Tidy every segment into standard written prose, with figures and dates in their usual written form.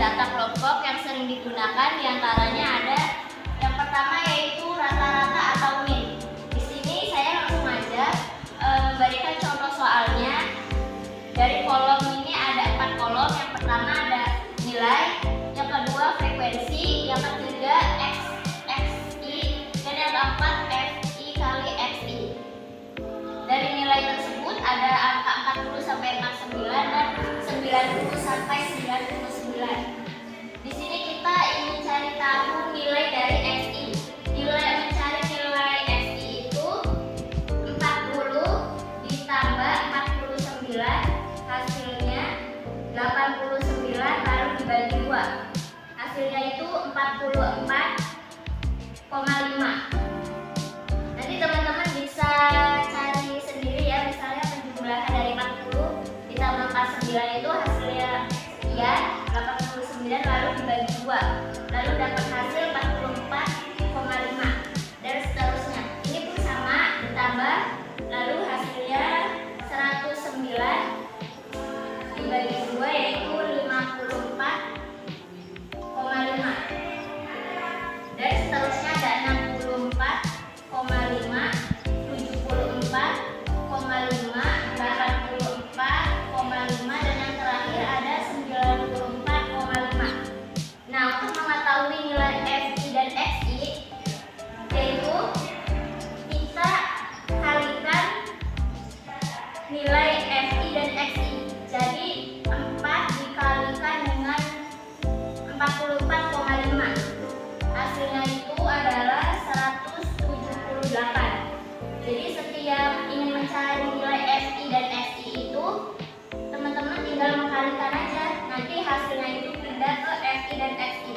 data kelompok yang sering digunakan, diantaranya ada yang pertama yaitu rata-rata atau min. Di sini saya langsung aja memberikan contoh soalnya. Dari kolom ini ada 4 kolom. Yang pertama ada nilai, yang kedua frekuensi, yang ketiga XI, dan yang keempat FI kali XI. Dari nilai tersebut ada angka 40 sampai 49 dan 90 sampai 99. Di sini kita ingin cari tahu nilai dari XI. Mencari nilai XI itu 40 ditambah 49, hasilnya 89 lalu dibagi 2. Hasilnya itu 44,5. Nanti teman-teman bisa cari sendiri ya, misalnya penjumlahan dari 40 ditambah 49 itu hasilnya sekian, 89 lalu dibagi 2, lalu dapat hasil 44,5 dan seterusnya. Ini pun sama, ditambah lalu hasilnya 109 dibagi 2 yaitu 54,5, dan seterusnya ada 64,5, 74,5, 84,5, dan yang terakhir ada 94,5. Nah, untuk mengetahui nilai FI dan XI, yaitu kita kalikan nilai FI dan XI. Jadi 4 dikalikan dengan 44,5, hasilnya itu adalah 178. Jadi setiap ingin mencari nilai FI dan XI itu, teman-teman tinggal mengkalikan aja, nanti hasilnya itu pindah ke FI dan XI.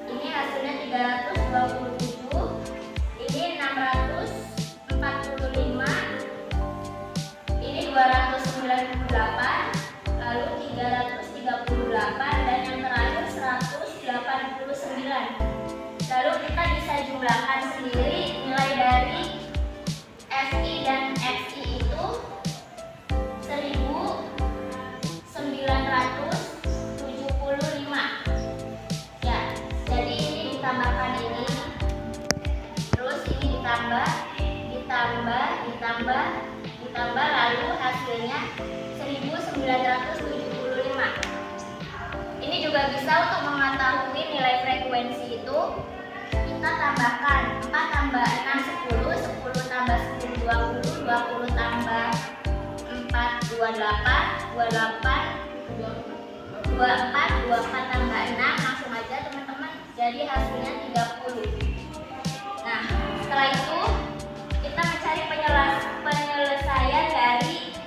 Ini hasilnya 327, ini 645, ini 298, lalu 338, dan yang terakhir 189. Lalu kita bisa jumlahkan sendiri nilai dari FI dan XI itu 1975. Ya, jadi ini ditambahkan ini, terus ini ditambah, lalu hasilnya 1975. Ini juga bisa untuk mengetahui nilai frekuensi itu. Kita tambahkan 4 tambah 6 10, 10 tambah 10 20, 20 tambah 4 28, 24 tambah 6, langsung aja teman-teman, jadi hasilnya 30. Nah, setelah itu kita mencari penyelesaian dari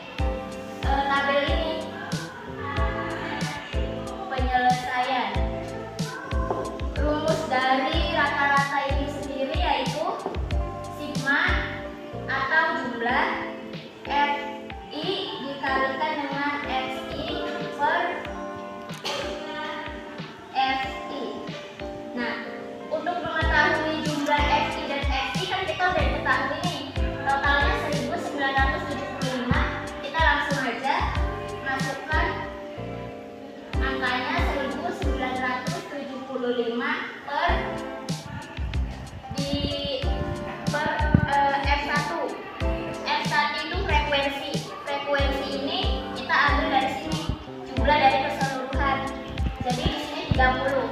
tabel ini. Penyelesaian rumus dari rata-rata ini sendiri yaitu sigma atau jumlah FI dikalikan dengan XI per FI. Nah, untuk mengetahui jumlah FI dan XI kan kita udah ketahui nih, totalnya 1975. Kita langsung aja masukkan angkanya 1975 per F1. F1 itu frekuensi. Frekuensi ini kita ambil dari sini, jumlah dari keseluruhan. Jadi di sini 30.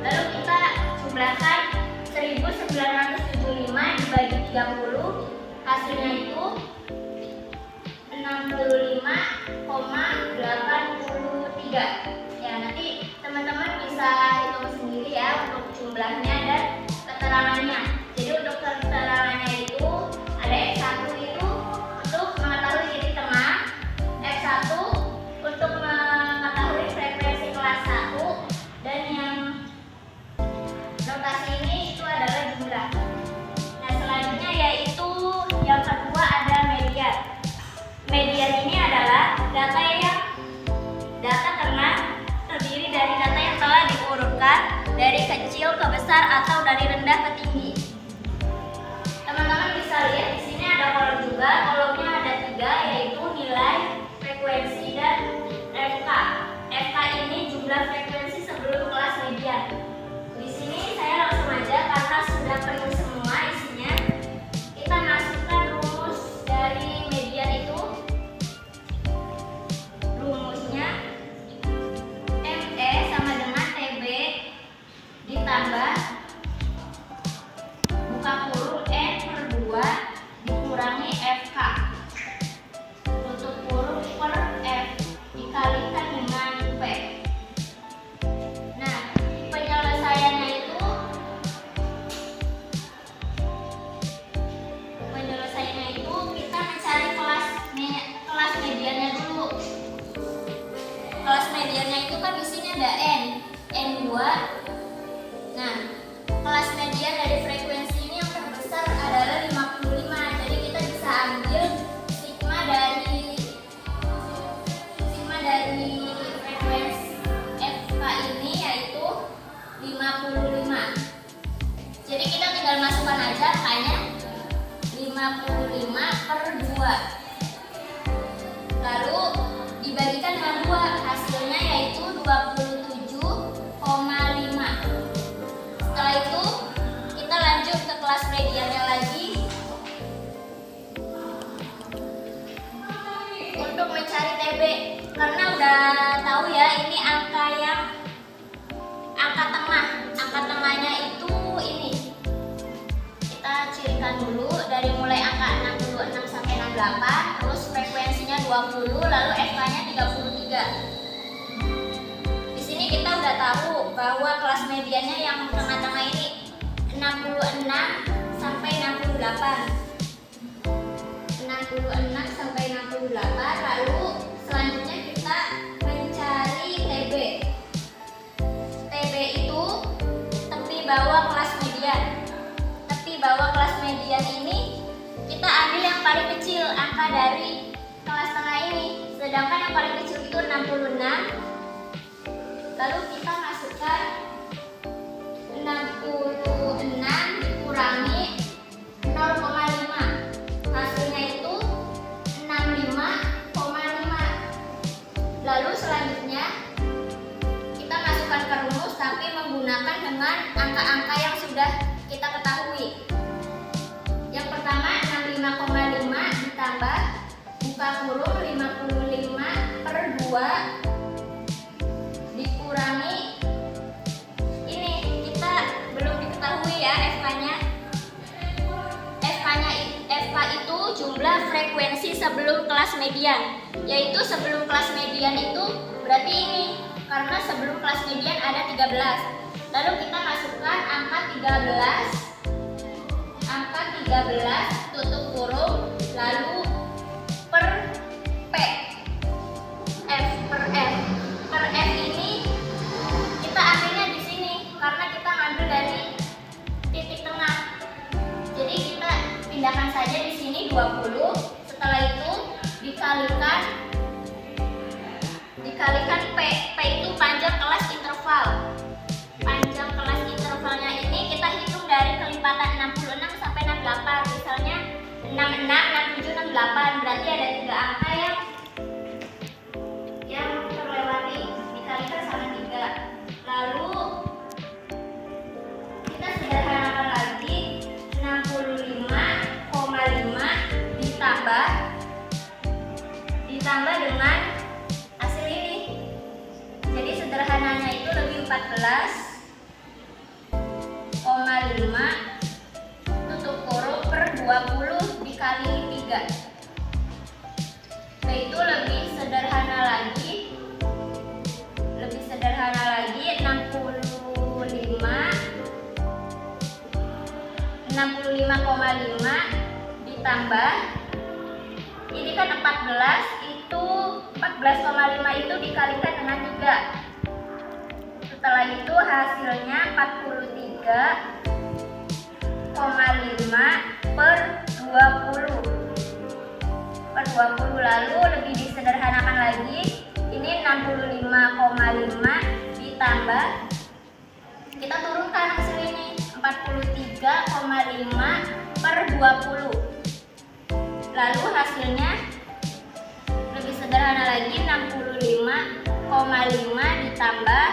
Lalu kita jumlahkan 1975 dibagi 30, hasilnya itu 65,83. Ya, nanti teman-teman bisa hitung sendiri ya untuk jumlahnya dan keterangannya. Jadi untuk keterangannya itu ada F1 itu untuk mengetahui titik tengah, F1 untuk mengetahui frekuensi kelas 1, dan yang notasi ini itu adalah jumlah. Nah, selanjutnya yaitu yang kedua ada median. Median ini adalah data tengah terdiri dari data yang telah diurutkan dari kecil ke besar atau dari rendah ke tinggi. Teman-teman bisa lihat di sini ada kolom juga, kolomnya ada 3 yaitu nilai, frekuensi, dan FK. FK ini jumlah frekuensi ada N2. Nah, kelas median dari frekuensi ini yang terbesar adalah 55. Jadi kita bisa ambil sigma dari frekuensi FK ini yaitu 55. Jadi kita tinggal masukkan aja angkanya 55/2. Lalu dibagikan dengan 2, hasilnya yaitu 27,5. Setelah itu kita lanjut ke kelas mediannya lagi untuk mencari TB. Karena udah tahu ya, ini angka tengah. Angka tengahnya itu ini. Kita cirikan dulu dari mulai angka 66 sampai 68, terus frekuensinya 20, lalu FK-nya 33. Di sini kita udah tahu bahwa kelas mediannya yang tengah-tengah ini 66 sampai 68. 66 sampai 68, lalu selanjutnya kita mencari TB. TB itu tepi bawah kelas median. Tepi bawah kelas median ini kita ambil yang paling kecil, angka dari kelas tengah ini. Sedangkan yang paling kecil itu 66. Lalu kita masukkan 66 dikurangi 0,5. Hasilnya itu 65,5. Lalu selanjutnya kita masukkan ke rumus tapi menggunakan dengan angka-angka yang sudah kita ketahui. Yang pertama 65,5 ditambah buka kurung 55/2 dikurangi ini, kita belum diketahui ya FK-nya. FK itu jumlah frekuensi sebelum kelas median, yaitu sebelum kelas median itu berarti ini, karena sebelum kelas median ada 13. Lalu kita masukkan angka 13 tutup kurung lalu per P. Per F ini kita ambilnya di sini karena kita ngambil dari titik tengah. Jadi kita pindahkan saja di sini 20. Setelah itu dikalikan P. P itu panjang kelas interval. Panjang kelas intervalnya ini kita hitung dari kelipatan 66 sampai 68. Misalnya 66, 67, 68. Berarti ada 3 angka yang terlewati, dikalikan sama 3. Lalu kita sederhanakan lagi 65,5 ditambah dengan hasil ini. Jadi sederhananya itu lebih 14,5 tutup kurung per 20 dikali 3. Yaitu lebih sederhana lagi 65,5 ditambah ini kan 14, itu 14,5 itu dikalikan dengan 3. Setelah itu hasilnya 43,5 per 20. Lalu lebih disederhanakan lagi, ini 65,5 ditambah, kita turunkan hasil ini 43,5 per 20. Lalu hasilnya lebih sederhana lagi, 65,5 ditambah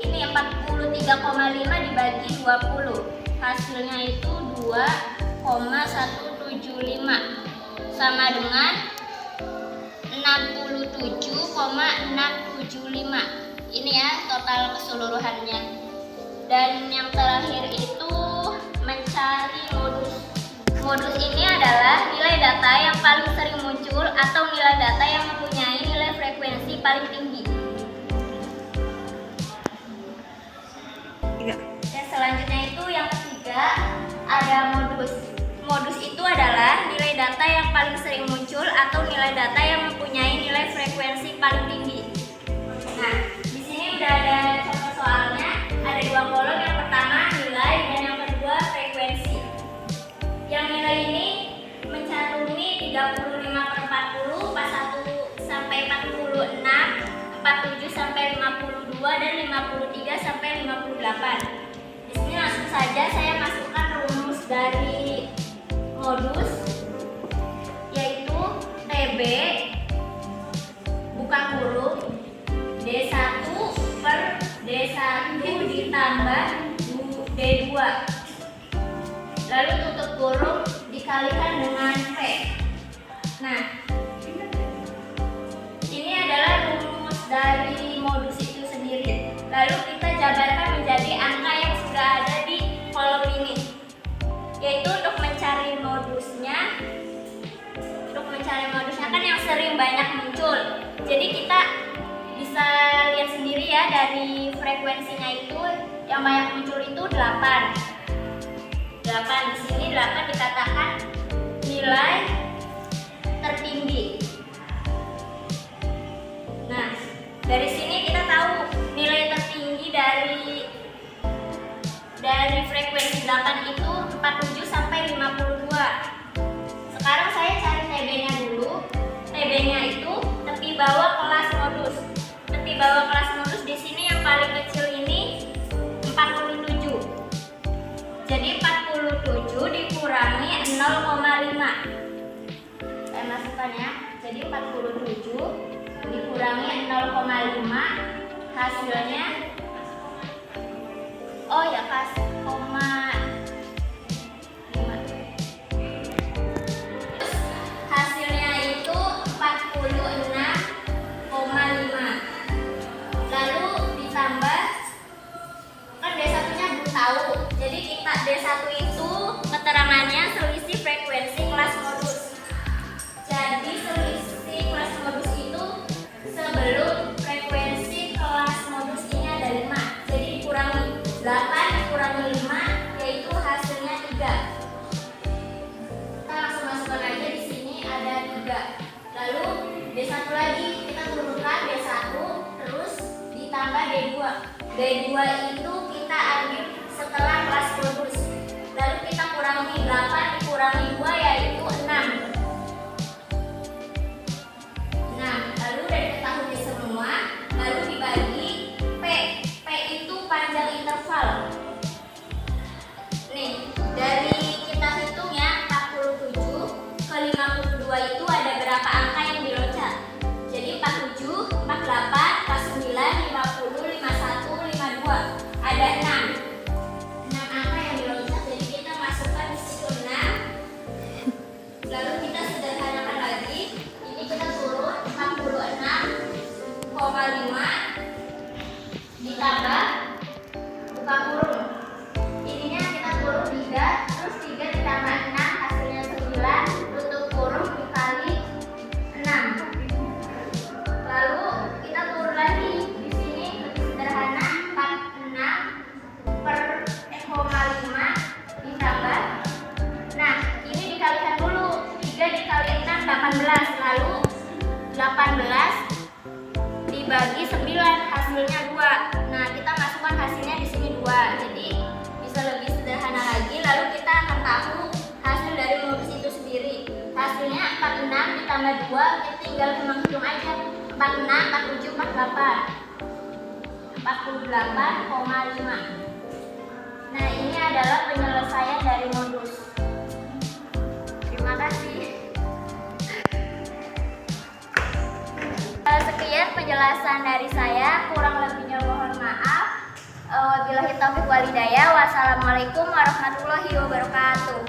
ini 43,5 dibagi 20. Hasilnya itu 2,175 sama dengan 67,675. Ini ya total keseluruhannya. Dan yang terakhir itu mencari modus. Modus ini adalah nilai data yang paling sering muncul atau nilai data yang mempunyai nilai frekuensi paling tinggi. Dan selanjutnya itu yang ketiga ada modus. Modus itu adalah nilai data yang paling sering muncul atau nilai data yang mempunyai nilai frekuensi paling tinggi. Nah, di sini udah ada contoh soalnya. Ada dua kolom, yang pertama nilai dan yang kedua frekuensi. Yang nilai ini mencantummi 35/40, 41 sampai 46, 47 sampai 52 dan 53 sampai 58. Di sini langsung saja saya masukkan rumus dari modus, yaitu TB buka kurung D1 per D1 ditambah D2, lalu tutup kurung dikalikan dengan P. Nah, ini adalah rumus dari modus itu sendiri. Lalu kita jabarkan menjadi angka yang sudah ada di kolom ini, yaitu untuk mencari modusnya. Kan yang sering banyak muncul. Jadi kita bisa lihat sendiri ya, dari frekuensinya itu yang banyak muncul itu 8. Di sini 8 dikatakan nilai tertinggi. Nah, dari sini kita tahu nilai tertinggi dari frekuensi 8 itu 47 sampai 52. Sekarang saya cari TB-nya dulu. TB-nya itu tepi bawah kelas modus. Tepi bawah kelas modus di sini yang paling kecil ini 47. Jadi 47 dikurangi 0,5. Saya masukkan ya. Jadi 47 dikurangi 0,5, hasilnya pas 0,5. Hasilnya itu 46,5. Lalu ditambah, kan D1-nya belum tahu. Jadi kita D1 itu keterangannya selisih frekuensi kelas modus. Jadi selisih kelas modus itu sebelum frekuensi kelas modus ini ada 5. Jadi dikurangi 8 dikurangi 5, yaitu hasilnya 3. Kita langsung masukkan aja, di sini ada 3. Lalu D1 lagi kita turunkan D1, terus ditambah D2. D2 itu kita ambil setelah kelas modus. Lalu kita kurangi 8 dikurangi 2, yaitu 6. Lalu udah diketahui semua, lalu dibagi P. P itu panjang interval. Nih, dari kita hitung ya, 47 ke 52 itu ada berapa angka yang diloncat? Jadi 47, 48, 49, 50, 51, 52. Ada 6. 6 angka yang diloncat, jadi kita masukkan di situ 6. Lalu kita sederhanakan lagi. Ini kita turun 46,5 ditambah buka kurung. Ininya kita turun 3, terus 3 ditambah 6, hasilnya 9, tutup kurung dikali 6. Lalu kita turun lagi. Di sini lebih sederhana, 46 per 0,5 ditambah. Nah, ini dikalikan dulu. 3 dikali 6, 18. Lalu 18 dibagi 9, hasilnya 2. Nah, kita masukkan hasilnya di sini 2. Jadi bisa lebih sederhana lagi. Lalu kita akan tahu hasil dari modus itu sendiri. Hasilnya 46 ditambah 2, kita tinggal menghitung aja. 46, 47, 48. 48,5. Nah, ini adalah penyelesaian dari modus. Terima kasih. Sekian penjelasan dari saya, kurang lebihnya mohon maaf. Wabillahi taufiq wal hidayah. Wassalamualaikum warahmatullahi wabarakatuh.